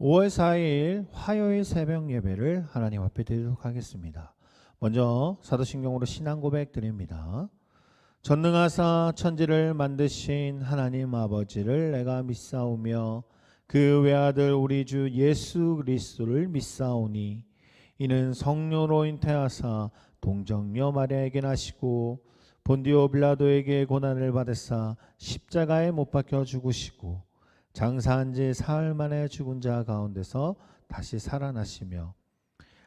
5월 4일 화요일 새벽 예배를 하나님 앞에 드리도록 하겠습니다. 먼저 사도신경으로 신앙 고백 드립니다. 전능하사 천지를 만드신 하나님 아버지를 내가 믿사오며 그 외아들 우리 주 예수 그리스도를 믿사오니 이는 성령으로 잉태하사 동정녀 마리아에게 나시고 본디오 빌라도에게 고난을 받으사 십자가에 못 박혀 죽으시고 장사한 지 사흘 만에 죽은 자 가운데서 다시 살아나시며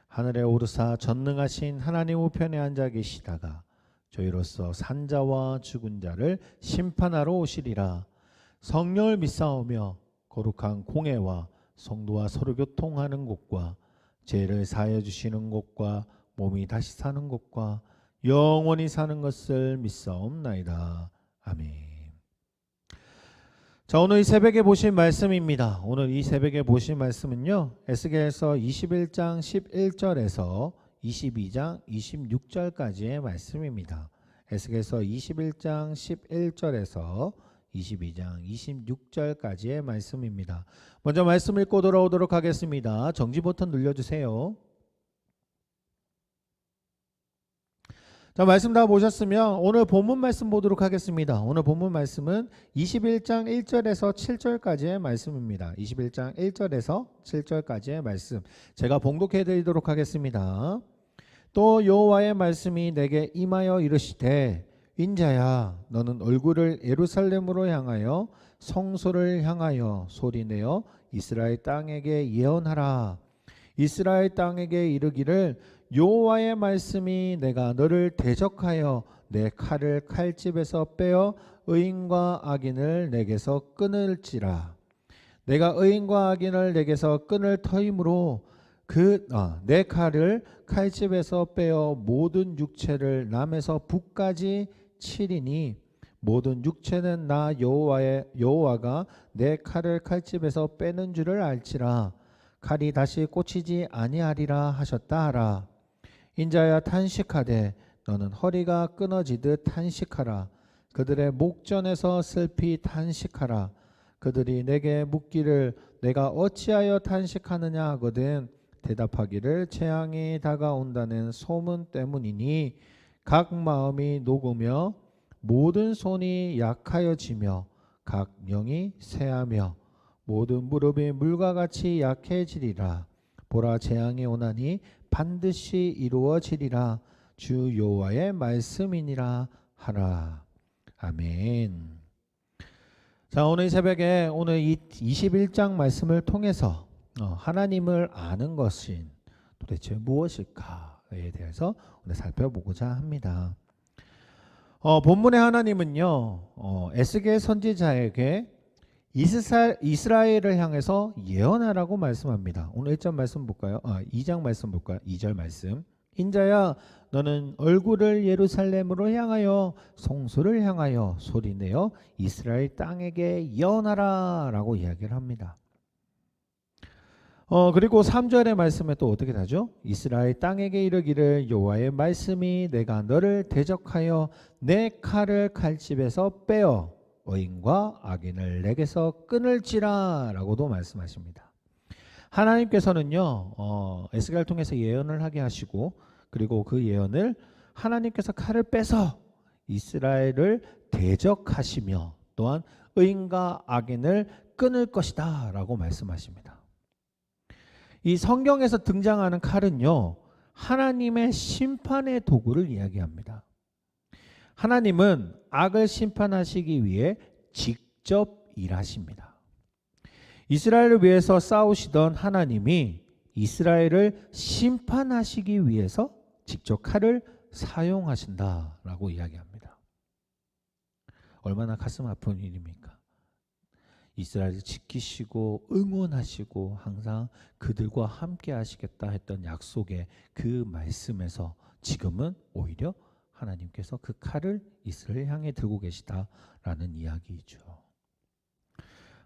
하늘에 오르사 전능하신 하나님 우편에 앉아 계시다가 저희로서 산자와 죽은 자를 심판하러 오시리라. 성령을 믿사오며 거룩한 공회와 성도와 서로 교통하는 곳과 죄를 사하여 주시는 곳과 몸이 다시 사는 곳과 영원히 사는 것을 믿사옵나이다. 아멘. 자, 오늘 이 새벽에 보신 말씀입니다. 오늘 이 새벽에 보신 말씀은요, 에스겔서 21장 11절에서 22장 26절까지의 말씀입니다. 에스겔서 21장 11절에서 22장 26절까지의 말씀입니다. 먼저 말씀 읽고 돌아오도록 하겠습니다. 정지 버튼 눌러주세요. 자, 말씀 다 보셨으면 오늘 본문 말씀 보도록 하겠습니다. 오늘 본문 말씀은 21장 1절에서 7절까지의 말씀입니다. 21장 1절에서 7절까지의 말씀 제가 봉독해 드리도록 하겠습니다. 또 여호와의 말씀이 내게 임하여 이르시되 인자야 너는 얼굴을 예루살렘으로 향하여 성소를 향하여 소리내어 이스라엘 땅에게 예언하라. 이스라엘 땅에게 이르기를 여호와의 말씀이 내가 너를 대적하여 내 칼을 칼집에서 빼어 의인과 악인을 내게서 끊을지라. 내가 의인과 악인을 내게서 끊을 터이므로 내 칼을 칼집에서 빼어 모든 육체를 남에서 북까지 치리니 모든 육체는 나 여호와가 내 칼을 칼집에서 빼는 줄을 알지라. 칼이 다시 꽂히지 아니하리라 하셨다 하라. 인자야 탄식하되 너는 허리가 끊어지듯 탄식하라. 그들의 목전에서 슬피 탄식하라. 그들이 내게 묻기를 내가 어찌하여 탄식하느냐 하거든 대답하기를 재앙이 다가온다는 소문 때문이니 각 마음이 녹으며 모든 손이 약하여지며 각 영이 쇠하며 모든 무릎이 물과 같이 약해지리라. 보라 재앙이 오나니 반드시 이루어지리라. 주 여호와의 말씀이니라 하라. 아멘. 자, 오늘 새벽에 오늘 이 21장 말씀을 통해서 하나님을 아는 것이 도대체 무엇일까에 대해서 오늘 살펴보고자 합니다. 본문의 하나님은요, 에스겔 선지자에게 이스라엘을 향해서 예언하라고 말씀합니다. 오늘 1절 말씀 볼까요? 2장 말씀 볼까요? 2절 말씀. 인자야 너는 얼굴을 예루살렘으로 향하여 성소를 향하여 소리내어 이스라엘 땅에게 예언하라 라고 이야기를 합니다. 그리고 3절의 말씀에 또 어떻게 하죠? 이스라엘 땅에게 이르기를 여호와의 말씀이 내가 너를 대적하여 내 칼을 칼집에서 빼어 의인과 악인을 내게서 끊을지라 라고도 말씀하십니다. 하나님께서는요, 에스겔을 통해서 예언을 하게 하시고 그리고 그 예언을 하나님께서 칼을 빼서 이스라엘을 대적하시며 또한 의인과 악인을 끊을 것이다 라고 말씀하십니다. 이 성경에서 등장하는 칼은요, 하나님의 심판의 도구를 이야기합니다. 하나님은 악을 심판하시기 위해 직접 일하십니다. 이스라엘을 위해서 싸우시던 하나님이 이스라엘을 심판하시기 위해서 직접 칼을 사용하신다라고 이야기합니다. 얼마나 가슴 아픈 일입니까? 이스라엘을 지키시고 응원하시고 항상 그들과 함께 하시겠다 했던 약속의 그 말씀에서 지금은 오히려 하나님께서 그 칼을 이스라엘 향해 들고 계시다라는 이야기이죠.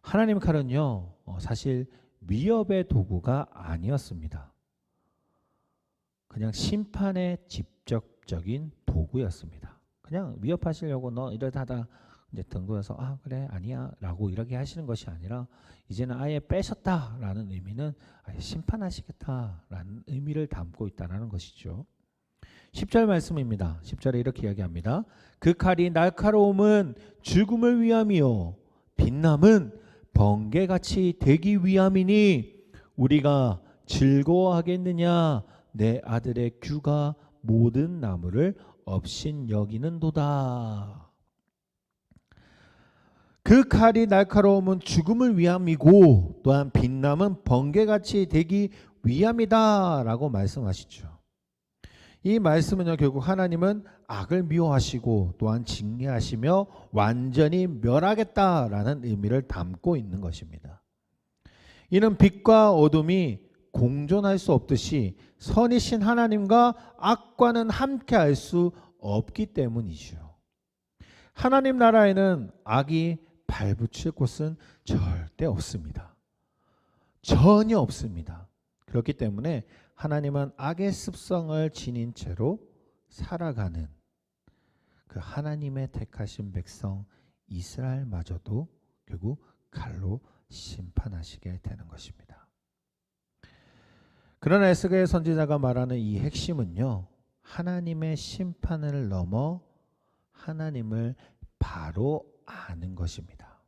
하나님의 칼은요, 사실 위협의 도구가 아니었습니다. 그냥 심판의 직접적인 도구였습니다. 그냥 위협하시려고 너 이러다 이제 등도해서 아 그래 아니야 라고 이렇게 하시는 것이 아니라 이제는 아예 빼셨다라는 의미는 아예 심판하시겠다라는 의미를 담고 있다는 것이죠. 10절 말씀입니다. 10절에 이렇게 이야기합니다. 그 칼이 날카로움은 죽음을 위함이요 빛남은 번개같이 되기 위함이니 우리가 즐거워하겠느냐 내 아들의 규가 모든 나무를 업신 여기는도다. 그 칼이 날카로움은 죽음을 위함이고 또한 빛남은 번개같이 되기 위함이다 라고 말씀하시죠. 이 말씀은요 결국 하나님은 악을 미워하시고 또한 징계하시며 완전히 멸하겠다라는 의미를 담고 있는 것입니다. 이는 빛과 어둠이 공존할 수 없듯이 선이신 하나님과 악과는 함께할 수 없기 때문이죠. 하나님 나라에는 악이 발붙일 곳은 절대 없습니다. 전혀 없습니다. 그렇기 때문에 하나님은 악의 습성을 지닌 채로 살아가는 그 하나님의 택하신 백성 이스라엘마저도 결국 칼로 심판하시게 되는 것입니다. 그러나 에스겔 선지자가 말하는 이 핵심은요, 하나님의 심판을 넘어 하나님을 바로 아는 것입니다.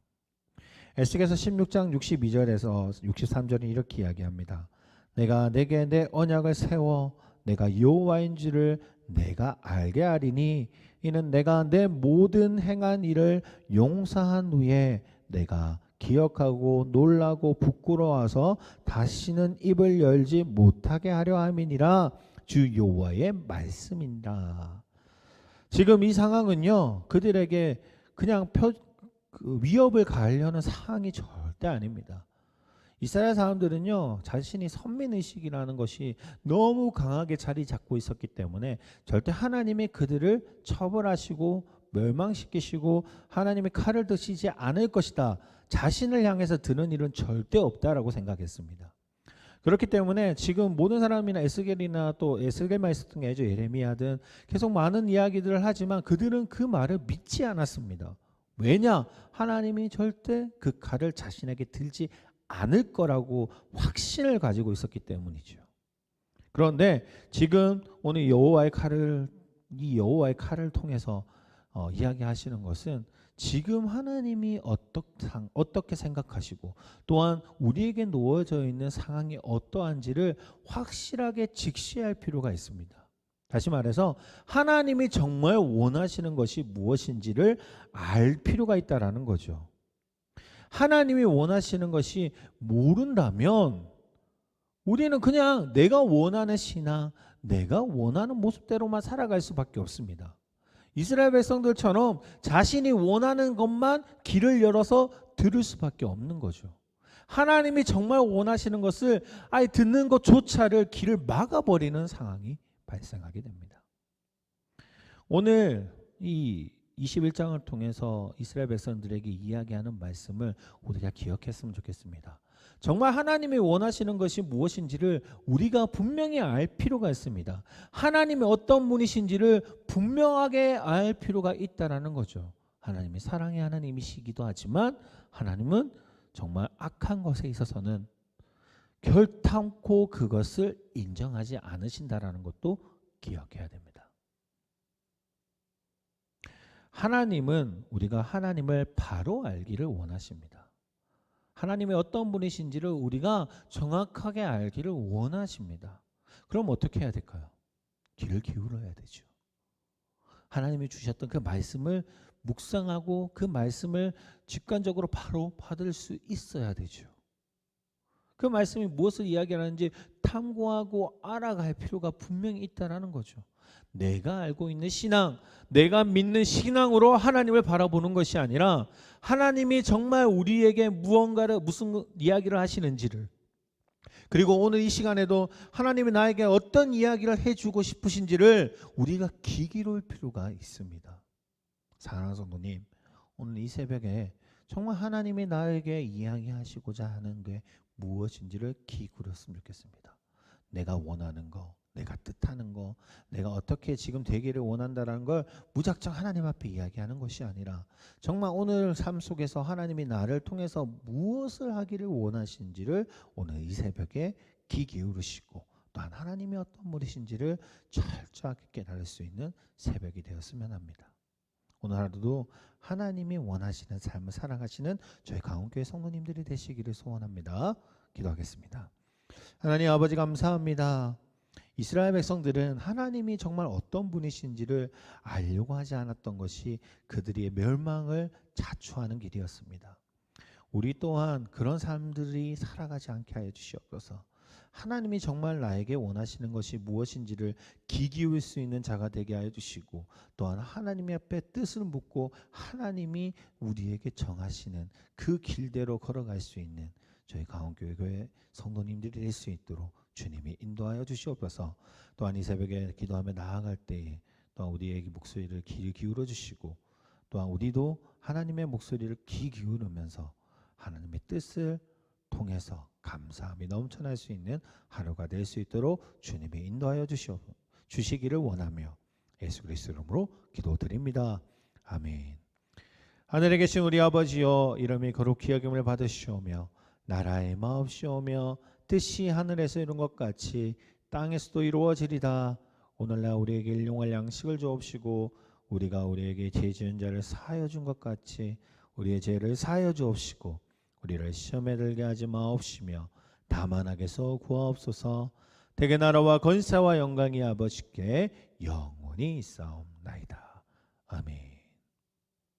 에스겔서 16장 62절에서 63절은 이렇게 이야기합니다. 내가 내게 내 언약을 세워 내가 여호와인 줄을 내가 알게 하리니 이는 내가 내 모든 행한 일을 용서한 후에 내가 기억하고 놀라고 부끄러워서 다시는 입을 열지 못하게 하려 함이니라 주 여호와의 말씀이니라. 지금 이 상황은요 그들에게 그냥 위협을 가하려는 상황이 절대 아닙니다. 이스라엘 사람들은요 자신이 선민의식이라는 것이 너무 강하게 자리 잡고 있었기 때문에 절대 하나님이 그들을 처벌하시고 멸망시키시고 하나님의 칼을 드시지 않을 것이다, 자신을 향해서 드는 일은 절대 없다라고 생각했습니다. 그렇기 때문에 지금 모든 사람이나 에스겔이나 또 에스겔만 있었던 게 아니죠, 예레미야든 계속 많은 이야기들을 하지만 그들은 그 말을 믿지 않았습니다. 왜냐? 하나님이 절대 그 칼을 자신에게 들지 않을 거라고 확신을 가지고 있었기 때문이죠. 그런데 지금 오늘 여호와의 칼을 통해서 이야기하시는 것은 지금 하나님이 어떻게 생각하시고 또한 우리에게 놓여져 있는 상황이 어떠한지를 확실하게 직시할 필요가 있습니다. 다시 말해서 하나님이 정말 원하시는 것이 무엇인지를 알 필요가 있다라는 거죠. 하나님이 원하시는 것이 모른다면 우리는 그냥 내가 원하는 신앙, 내가 원하는 모습대로만 살아갈 수밖에 없습니다. 이스라엘 백성들처럼 자신이 원하는 것만 길을 열어서 들을 수밖에 없는 거죠. 하나님이 정말 원하시는 것을 아예 듣는 것조차를 길을 막아버리는 상황이 발생하게 됩니다. 오늘 이 21장을 통해서 이스라엘 백성들에게 이야기하는 말씀을 우리가 기억했으면 좋겠습니다. 정말 하나님이 원하시는 것이 무엇인지를 우리가 분명히 알 필요가 있습니다. 하나님이 어떤 분이신지를 분명하게 알 필요가 있다는 거죠. 하나님이 사랑의 하나님이시기도 하지만 하나님은 정말 악한 것에 있어서는 결탄코 그것을 인정하지 않으신다라는 것도 기억해야 됩니다. 하나님은 우리가 하나님을 바로 알기를 원하십니다. 하나님이 어떤 분이신지를 우리가 정확하게 알기를 원하십니다. 그럼 어떻게 해야 될까요? 귀를 기울여야 되죠. 하나님이 주셨던 그 말씀을 묵상하고 그 말씀을 직관적으로 바로 받을 수 있어야 되죠. 그 말씀이 무엇을 이야기하는지 탐구하고 알아갈 필요가 분명히 있다는 거죠. 내가 알고 있는 신앙, 내가 믿는 신앙으로 하나님을 바라보는 것이 아니라 하나님이 정말 우리에게 무슨 이야기를 하시는지를, 그리고 오늘 이 시간에도 하나님이 나에게 어떤 이야기를 해주고 싶으신지를 우리가 귀 기울일 필요가 있습니다. 사랑하는 성도님, 오늘 이 새벽에 정말 하나님이 나에게 이야기하시고자 하는 게 무엇인지를 귀 기울였으면 좋겠습니다. 내가 원하는 거, 내가 뜻하는 거, 내가 어떻게 지금 되기를 원한다라는 걸 무작정 하나님 앞에 이야기하는 것이 아니라 정말 오늘 삶 속에서 하나님이 나를 통해서 무엇을 하기를 원하신지를 오늘 이 새벽에 귀 기울이시고 또한 하나님이 어떤 분이신지를 철저하게 깨달을 수 있는 새벽이 되었으면 합니다. 오늘 하루도 하나님이 원하시는 삶을 살아가시는 저희 가온교회 성도님들이 되시기를 소원합니다. 기도하겠습니다. 하나님 아버지 감사합니다. 이스라엘 백성들은 하나님이 정말 어떤 분이신지를 알려고 하지 않았던 것이 그들의 멸망을 자초하는 길이었습니다. 우리 또한 그런 사람들이 살아가지 않게 하여 주시옵소서. 하나님이 정말 나에게 원하시는 것이 무엇인지를 귀 기울일 수 있는 자가 되게 하여 주시고 또한 하나님의 앞에 뜻을 묻고 하나님이 우리에게 정하시는 그 길대로 걸어갈 수 있는 저희 가온교회 성도님들이 될 수 있도록 주님이 인도하여 주시옵소서. 또한 이 새벽에 기도하며 나아갈 때에 또한 우리에게 목소리를 귀 기울여 주시고 또한 우리도 하나님의 목소리를 귀 기울이면서 하나님의 뜻을 통해서 감사함이 넘쳐날 수 있는 하루가 될 수 있도록 주님이 인도하여 주시기를 원하며 예수 그리스도 이름으로 기도드립니다. 아멘. 하늘에 계신 우리 아버지여, 이름이 거룩히 여김을 받으시오며 나라의 마옵시오며 뜻이 하늘에서 이룬 것 같이 땅에서도 이루어지리다. 오늘날 우리에게 일용할 양식을 주옵시고 우리가 우리에게 죄 지은 자를 사하여 준 것 같이 우리의 죄를 사하여 주옵시고 우리를 시험에 들게 하지 마옵시며 다만 악에서 구하옵소서. 대개 나라와 권세와 영광이 아버지께 영원히 있사옵나이다. 아멘.